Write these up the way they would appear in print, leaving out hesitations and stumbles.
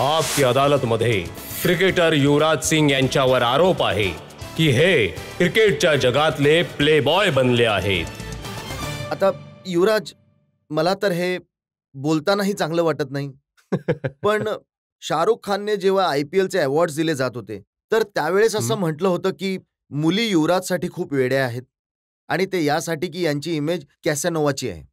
आपकी अदालतमध्ये क्रिकेटर युवराज सिंग यांच्यावर आरोप आहे की हे क्रिकेटच्या जगातले प्ले बॉय बनले आहेत। आता युवराज, मला तर हे बोलतानाही चांगलं वाटत नाही पण शाहरुख खानने जेव्हा IPLचे अवॉर्ड्स दिले जात होते तर त्यावेळेस असं म्हटलं होतं की मुली युवराजसाठी खूप वेड्या आहेत आणि ते यासाठी की यांची इमेज कॅसेनोवाची आहे।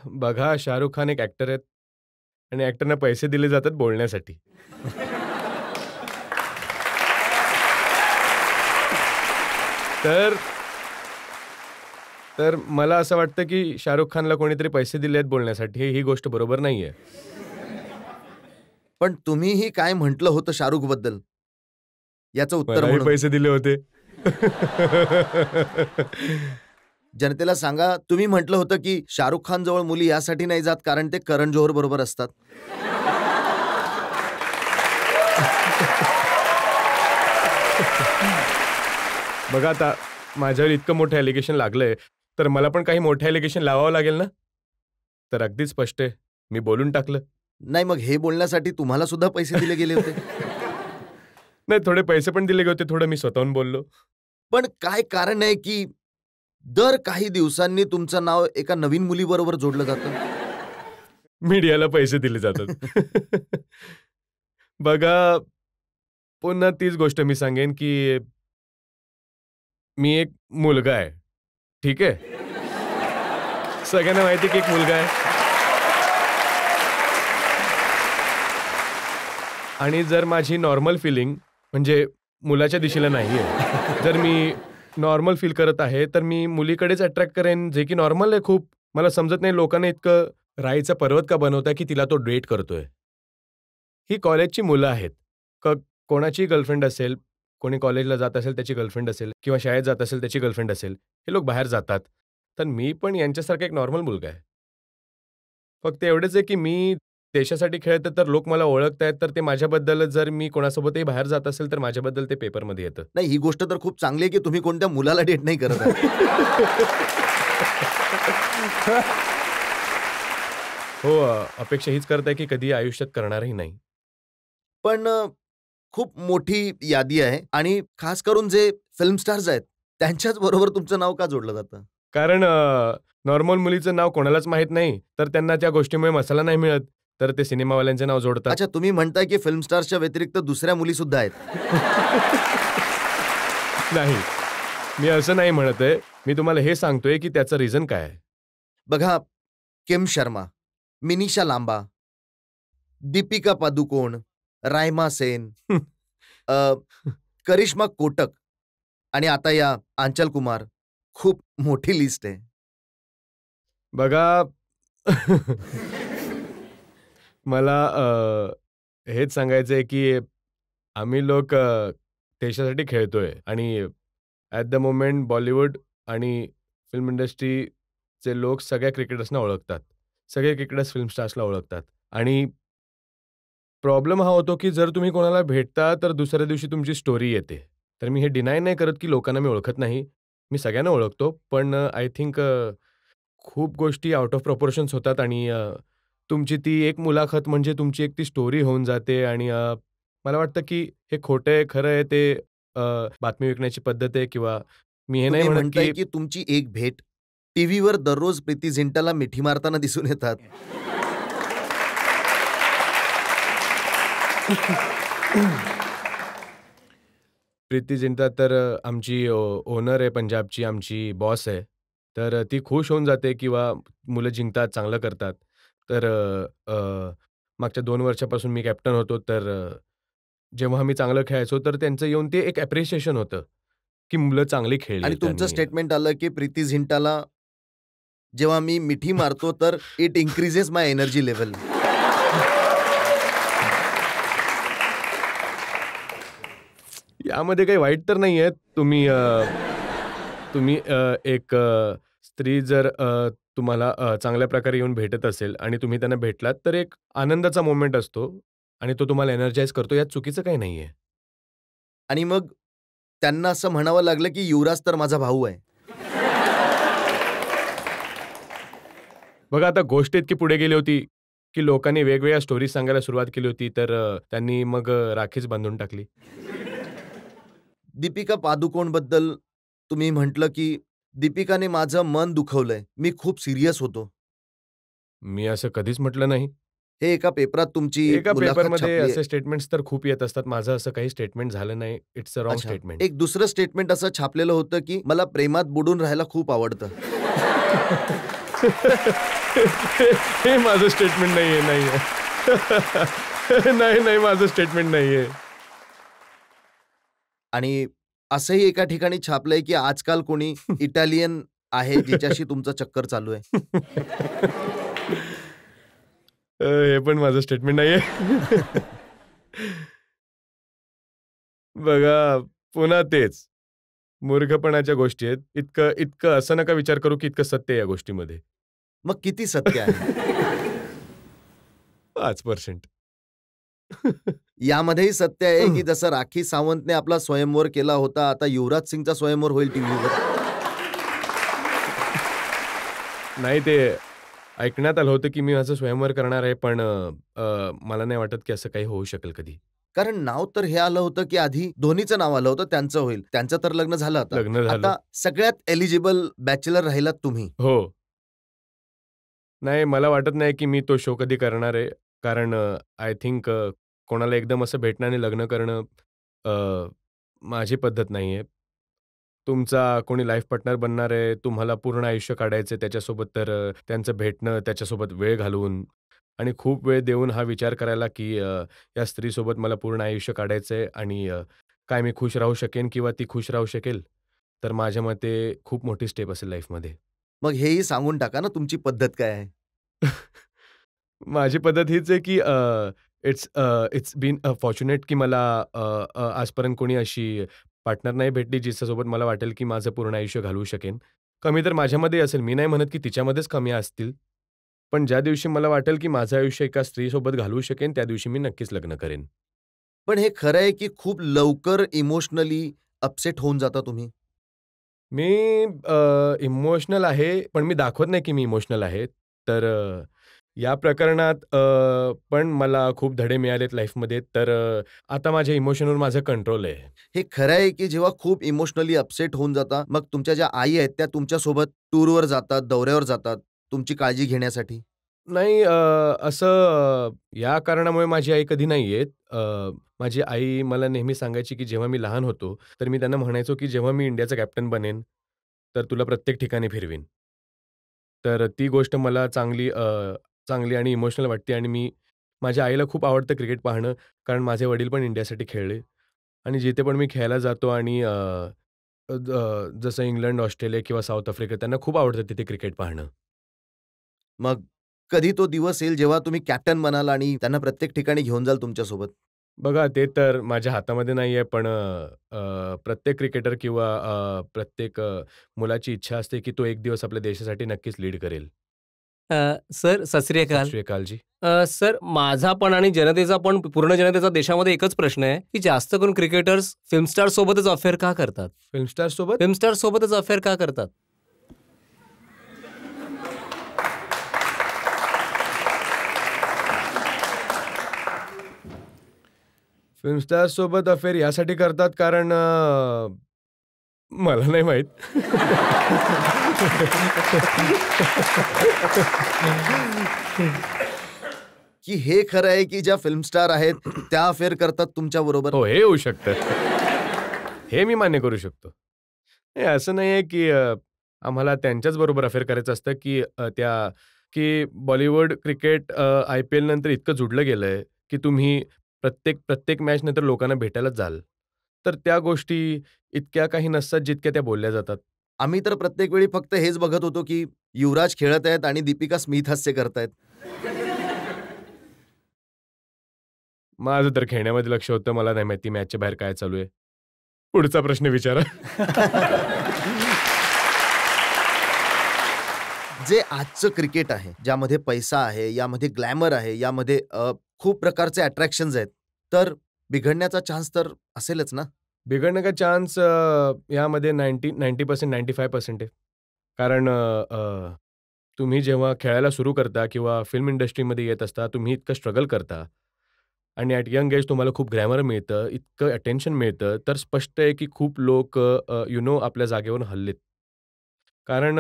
बघा, शाहरुख खान एक ऍक्टर आहेत आणि ऍक्टरना पैसे दिले जातात बोलण्यासाठी। तर मला असं वाटतं की शाहरुख खानला कोणीतरी पैसे दिले आहेत बोलण्यासाठी, ही गोष्ट बरोबर नाहीये। पण तुम्हीही काय म्हटलं होतं शाहरुख बद्दल याचं उत्तर म्हणून पैसे दिले होते। जनतेला सांगा, तुम्ही म्हटलं होतं की शाहरुख खान जवळ मुली यासाठी नाही जात कारण ते करण जोहर बरोबर असतात। बघा, आता माझ्यावर इतकं मोठं एलिगेशन लागलंय तर मला पण काही मोठं एलिगेशन लावावं लागेल ना। तर अगदी स्पष्ट आहे, मी बोलून टाकलं। नाही, मग हे बोलण्यासाठी तुम्हाला सुद्धा पैसे दिले गेले होते? नाही, थोडे पैसे पण दिले होते, थोडं मी स्वतःहून बोललो। पण काय कारण आहे की दर काही दिवसांनी तुमचं नाव एका नवीन मुलीबरोबर जोडलं जातं? मीडियाला पैसे दिले जातात। बघा, पुन्हा तीच गोष्ट मी सांगेन की मी एक मुलगा आहे, ठीक आहे? सगळ्यांना माहिती की एक मुलगा आहे आणि जर माझी नॉर्मल फिलिंग म्हणजे मुलाच्या दिशेला नाहीये, जर मी नॉर्मल फील करत आहे तर मी मुलीकडेच अट्रॅक्ट करेन, जे की नॉर्मल आहे खूप। मला समजत नाही लोकांना इतकं राईचा पर्वत का बनवताय की तिला तो डेट करतोय। ही कॉलेजची मुलं आहेत, कोणाची गर्लफ्रेंड असेल, कोणी कॉलेजला जात असेल त्याची गर्लफ्रेंड असेल किंवा शाळेत जात असेल त्याची गर्लफ्रेंड असेल, हे लोक बाहेर जातात। तर मी पण यांच्यासारखा एक नॉर्मल मुलगा आहे। फक्त एवढेच आहे की मी देशासाठी खेळतो तर लोक मला ओळखतायत, तर ते माझ्याबद्दल जर मी कोणासोबतही बाहेर जात असेल तर माझ्याबद्दल ते पेपरमध्ये येतं। नाही, ही गोष्ट तर खूप चांगली आहे की तुम्ही कोणत्या मुलाला डेट नाही करत आहे। हो, अपेक्षा हीच करताय की कधी आयुष्यात करणारही नाही। पण खूप मोठी यादी आहे आणि खास करून जे फिल्म स्टार्स आहेत त्यांच्याच बरोबर तुमचं नाव का जोडलं जातं? कारण नॉर्मल मुलीचं नाव कोणालाच माहित नाही, तर त्यांना त्या गोष्टीमुळे मसाला नाही मिळत, तर ते सिनेमावाल्यांचे नाव जोडतात। अच्छा, तुम्ही म्हणताय की फिल्म स्टार्सच्या व्यतिरिक्त दुसऱ्या मुली सुद्धा आहेत? नाही, मी असं नाही म्हणत आहे, मी तुम्हाला हे सांगतोय की त्याचं रिझन काय आहे। बघा, किम शर्मा, मिनिषा लांबा, दीपिका पादुकोण, रायमा सेन, करिश्मा कोटक आणि आता या आंचल कुमार, खूप मोठी लिस्ट आहे। बघा, मला हेच सांगायचंय की आम्ही लोक देशासाठी खेळतोय आणि ॲट द मोमेंट बॉलिवूड आणि फिल्म इंडस्ट्रीचे लोक सगळ्या क्रिकेटर्सना ओळखतात, सगळे क्रिकेटर्स फिल्म स्टार्सला ओळखतात आणि प्रॉब्लेम हा होतो की जर तुम्ही कोणाला भेटता तर दुसऱ्या दिवशी तुमची स्टोरी येते। तर मी हे डिनाय नाही करत की लोकांना मी ओळखत नाही, मी सगळ्यांना ओळखतो, पण आय थिंक खूप गोष्टी आउट ऑफ प्रपोर्शन्स होतात आणि तुमची ती एक मुलाखत म्हणजे तुमची एक ती स्टोरी होऊन जाते आणि मला वाटतं की हे खोटं आहे, खरं आहे ते बातमी विकण्याची पद्धत आहे किंवा मी हे नाही तुम्ही म्हणत म्हणताय की की तुमची एक भेट टीव्हीवर दररोज प्रीती झिंटाला मिठी मारताना दिसून येतात। प्रीती जिंटा तर आमची ओनर आहे, पंजाबची आमची बॉस आहे, तर ती खुश होऊन जाते किंवा मुलं जिंकतात, चांगलं करतात। तर मागच्या 2 वर्षापासून मी कॅप्टन होतो, तर जेव्हा आम्ही चांगलं खेळायचो तर त्यांचं येऊन ते एक ॲप्रिशिएशन होतं की मुलं चांगली खेळली आणि तुमचं स्टेटमेंट आलं की प्रीती झिंटाला जेव्हा मी मिठी मारतो तर it increases my energy level. यामध्ये काही वाईट तर नाहीये। तुम्ही एक स्त्री जर तुम्हाला चांगल्या प्रकारे येऊन भेटत असेल आणि तुम्ही त्यांना भेटलात, तर एक आनंदाचा मोमेंट असतो आणि तो तुम्हाला एनर्जाइज करतो, यात चुकीचं काही नाहीये। आणि मग त्यांना असं म्हणावं लागलं की युवराज तर माझा भाऊ आहे। बघा, आता गोष्ट इतकी पुढे गेली होती की लोकांनी वेगवेगळ्या स्टोरीज सांगायला सुरुवात केली होती, तर त्यांनी मग राखीच बांधून टाकली. दीपिका पादुकोणबद्दल तुम्ही म्हटलं, की दीपिकाने माझं मन दुखवलंय. मी खूप सीरियस होतो. मी असं कधीच म्हटलं नाही. हे एका पेपरात तुमची एका मुलाखत पेपरमध्ये छापली आहे. असे स्टेटमेंट्स तर खूप येत असतात. माझं असं काही स्टेटमेंट झालं नाही. इट्स अ रॉंग अच्छा. स्टेटमेंट. एक दुसरं स्टेटमेंट असं छापलेलं होतं, की मला प्रेमात बुडून राहायला खूप आवडतं. हे माझं स्टेटमेंट नाहीये, नाहीये. नाही, माझं स्टेटमेंट नाहीये. आणि असंही एका ठिकाणी छापलंय, की आजकाल कोणी इटालियन आहे जिच्याशी तुमचं चक्कर चालू आहे. हे पण माझं स्टेटमेंट नाहीये. बघा, पुन्हा तेच. मूर्खपणाच्या गोष्टी आहेत. इतकं असं नका विचार करू, की इतकं सत्य आहे या गोष्टीमध्ये. मग किती सत्य आहे? 5%. यामध्येही सत्य आहे, की जसं राखी सावंतने आपला स्वयंवर केला होता, आता युवराज सिंगचा स्वयंवर होईल टीव्हीवर. नाही, ते ऐकण्यात आलं होतं, की मी माझं स्वयंवर करणार आहे, पण मला नाही वाटत, की असं काही होऊ शकेल कधी. कारण नाव तर हे आलं होतं, की आधी धोनीचं नाव आलं होतं, त्यांचं होईल. त्यांचं तर लग्न झालं आता. लग्न झालं. आता सगळ्यात एलिजिबल बॅचलर राहिलात तुम्ही. हो. नाही, मला वाटत नाही, की मी तो शो कधी करणार आहे. कारण आय थिंक कोणाला एकदम असं भेटणं आणि लग्न करणं माझी पद्धत नाहीये. तुमचा कोणी लाईफ पार्टनर बनणार आहे, तुम्हाला पूर्ण आयुष्य काढायचं आहे त्याच्यासोबत, तर त्यांचं भेटणं, त्याच्यासोबत वेळ घालवून आणि खूप वेळ देऊन हा विचार करायला, की या स्त्रीसोबत मला पूर्ण आयुष्य काढायचं आहे आणि काय मी खुश राहू शकेन किंवा ती खुश राहू शकेल, तर माझ्या मते खूप मोठी स्टेप असेल लाईफमध्ये. मग हेही सांगून टाका ना तुमची पद्धत काय आहे? माझी पद्धत हीच आहे, की इट्स बीन फॉर्च्युनेट, की मला आजपर्यंत कोणी अशी पार्टनर नाही भेटली, जिच्यासोबत मला वाटेल, की माझं पूर्ण आयुष्य घालवू शकेन. कमी तर माझ्यामध्ये असेल. मी नाही म्हणत, की तिच्यामध्येच कमी असतील. पण ज्या दिवशी मला वाटेल, की माझं आयुष्य एका स्त्रीसोबत घालवू शकेन, त्या दिवशी मी नक्कीच लग्न करेन. पण हे खरं आहे, की खूप लवकर इमोशनली अपसेट होऊन जाता तुम्ही? मी इमोशनल आहे, पण मी दाखवत नाही, की मी इमोशनल आहे. तर या प्रकरणात पण मला खूप धडे मिळालेत लाईफमध्ये. तर आता माझ्या इमोशनवर माझं कंट्रोल आहे. हे खरं आहे, की जेव्हा खूप इमोशनली अपसेट होऊन जाता, मग तुमच्या ज्या आई आहेत त्या तुमच्यासोबत टूरवर जातात, दौऱ्यावर जातात, तुमची काळजी घेण्यासाठी? नाही, असं या कारणामुळे माझी आई कधी नाही येत. माझी आई मला नेहमी सांगायची, की जेव्हा मी लहान होतो, तर मी त्यांना म्हणायचो, की जेव्हा मी इंडियाचा कॅप्टन बनेन, तर तुला प्रत्येक ठिकाणी फिरवीन. तर ती गोष्ट मला चांगली आणि इमोशनल वाटते आणि माझ्या आईला खूप आवडतं क्रिकेट पाहणं, कारण माझे वडील पण इंडियासाठी खेळले आणि जिथे पण मी खेळायला जातो आणि जसं इंग्लंड, ऑस्ट्रेलिया किंवा साऊथ आफ्रिका त्यांना खूप आवडतं तिथे क्रिकेट पाहणं. मग कधी तो दिवस येईल जेव्हा तुम्ही कॅप्टन बनाल आणि त्यांना प्रत्येक ठिकाणी घेऊन जाल तुमच्यासोबत? बघा, ते तर माझ्या हातामध्ये नाहीये, पण प्रत्येक क्रिकेटर किंवा प्रत्येक मुलाची इच्छा असते, की तो एक दिवस आपल्या देशासाठी नक्कीच लीड करेल. सर सत श्री सत अकाल. श्री अकाल जी. सर माझा पण आणि जनतेचा पण पूर्ण जनतेचा देशामध्ये एकच प्रश्न आहे, की जास्त करून क्रिकेटर्स फिल्म स्टार सोबतच अफेअर का करतात? फिल्म स्टार सोबत? फिल्म स्टार सोबतच अफेअर का करतात? फिल्म स्टार सोबत अफेअर यासाठी करतात कारण मला नाही माहीत. की हे खरं आहे, की ज्या फिल्म स्टार आहेत त्या अफेअर करतात तुमच्याबरोबर? हो, हे होऊ शकतं. हे मी मान्य करू शकतो. हे असं नाहीये, की आम्हाला त्यांच्याच बरोबर अफेअर करायचं असतं, की बॉलिवूड क्रिकेट IPL नंतर इतकं जुडलं गेलंय, की तुम्ही प्रत्येक मॅच नंतर लोकांना भेटायलाच जाल. तर त्या गोष्टी इतक्या काही नसतात, जितक्या त्या बोलल्या जातात. आम्ही तर प्रत्येक वेळी फक्त हेच बघत होतो, की युवराज खेळत आहेत आणि दीपिका स्मिथ हास्य करतायत. माझं तर खेळण्यामध्ये लक्ष होतं. मला नाही माहिती मॅचच्या बाहेर काय चालू आहे. पुढचा प्रश्न विचारा. जे आजचं क्रिकेट आहे, ज्यामध्ये पैसा आहे, यामध्ये ग्लॅमर आहे, यामध्ये खूप प्रकारचे अट्रॅक्शन्स आहेत. तर बिघडण्याचा चान्स तर असेलच ना? बिघडने का चान्स यामध्ये 90% 95% आहे. कारण तुम्ही जेव्हा खेळायला सुरू करता किंवा फिल्म इंडस्ट्रीमध्ये येत असता, तुम्ही इतकं स्ट्रगल करता आणि ॲट यंग एज तुम्हाला खूप ग्लॅमर मिळतं, इतकं अटेन्शन मिळतं, तर स्पष्ट आहे की खूप लोक आपल्या जागेवरून हललेत. कारण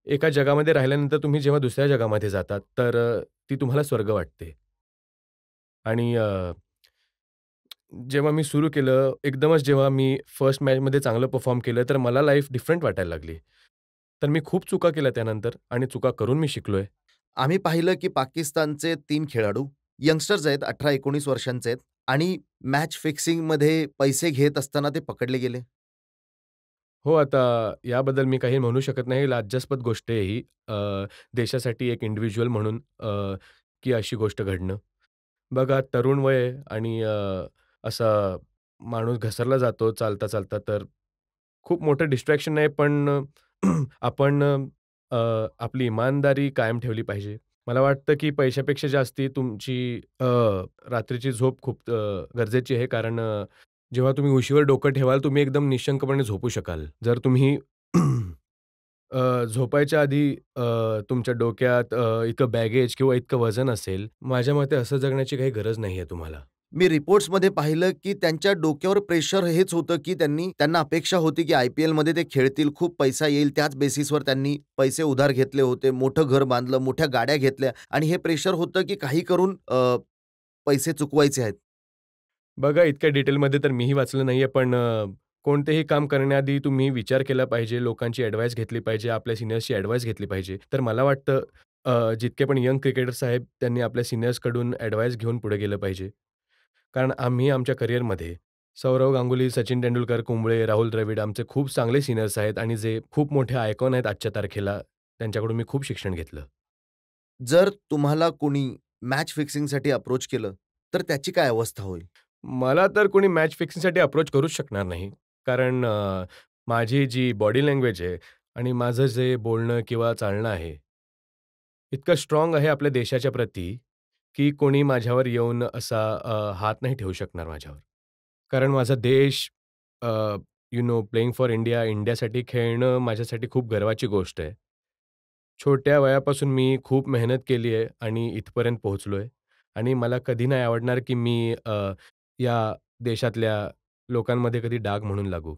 एका जगामध्ये राहिल्यानंतर तुम्ही जेव्हा दुसऱ्या जगामध्ये जातात, तर ती तुम्हाला स्वर्ग वाटते. आणि जेव्हा मी सुरू केलं, एकदमच जेव्हा मी फर्स्ट मॅचमध्ये चांगलं परफॉर्म केलं, तर मला लाईफ डिफरंट वाटायला लागली. तर मी खूप चुका केल्या त्यानंतर आणि चुका करून मी शिकलोय. आम्ही पाहिलं की पाकिस्तानचे 3 खेळाडू यंगस्टर्स आहेत, 18-19 वर्षांचे आहेत आणि मॅच फिक्सिंगमध्ये पैसे घेत असताना ते पकडले गेले. हो, आता याबद्दल मी काही म्हणू शकत नाही. लाज्यास्पद गोष्ट आहे ही. देशासाठी एक इंडिव्हिज्युअल म्हणून की अशी गोष्ट घडणं. बघा तरुण वय आहे आणि असा माणूस घसरला जातो चालता-चालता तर खूप मोठं डिस्ट्रॅक्शन नाही पण आपण आपली इमानदारी कायम ठेवली पाहिजे. मला वाटतं की पैशापेक्षा जास्ती तुमची रात्रीची झोप खूप गरजेची आहे कारण जेव्हा तुम्ही उशीवर डोकं ठेवाल, तुम्ही एकदम निशंकपणे झोपू शकाल. जर तुम्ही झोपायच्या आधी तुमच्या डोक्यात इतकं बॅगेज किंवा इतकं वजन असेल, माझ्या मते असं जगण्याची काही गरज नाहीये तुम्हाला. मी रिपोर्ट्समध्ये पाहिलं की त्यांच्या डोक्यावर प्रेशर हेच होतं की त्यांना अपेक्षा होती की आय-पी-एलमध्ये ते खेळतील, खूप पैसा येईल. त्याच बेसिसवर त्यांनी पैसे उधार घेतले होते, मोठं घर बांधलं, मोठ्या गाड्या घेतल्या आणि हे प्रेशर होतं की काही करून पैसे चुकवायचे आहेत. बघा इतक्या डिटेलमध्ये तर मीही वाचलं नाहीये, पण कोणतेही काम करण्याआधी तुम्ही विचार केला पाहिजे, लोकांची ॲडव्हाइस घेतली पाहिजे, आपल्या सीनियर्सची ॲडव्हाइस घेतली पाहिजे. तर मला वाटतं जितके पण यंग क्रिकेटर्स आहेत, त्यांनी आपल्या सीनियर्सकडून ॲडव्हाइस घेऊन पुढे गेलं पाहिजे. कारण आम्ही आमच्या करिअरमध्ये सौरव गांगुली, सचिन तेंडुलकर, कुंबळे, राहुल द्रविड आमचे खूप चांगले सीनियर्स आहेत आणि जे खूप मोठे आयकॉन आहेत आजच्या तारखेला. त्यांच्याकडून मी खूप शिक्षण घेतलं. जर तुम्हाला कोणी मॅच फिक्सिंगसाठी अप्रोच केलं, तर त्याची काय अवस्था होईल? मला तर कोणी मॅच फिक्सिंगसाठी अप्रोच करूच शकणार नाही. कारण माझी जी बॉडी लँग्वेज आहे आणि माझं जे बोलणं किंवा चालणं आहे, इतकं स्ट्राँग आहे आपल्या देशाच्या प्रती, की कोणी माझ्यावर येऊन असा हात नाही ठेवू शकणार माझ्यावर. कारण माझा देश प्लेइंग फॉर इंडिया, इंडियासाठी खेळणं माझ्यासाठी खूप गर्वाची गोष्ट आहे. छोट्या वयापासून मी खूप मेहनत केली आहे आणि इथपर्यंत पोहोचलोय आणि मला कधी नाही आवडणार, की मी या देशातल्या लोकांमध्ये कधी डाग म्हणून लागू.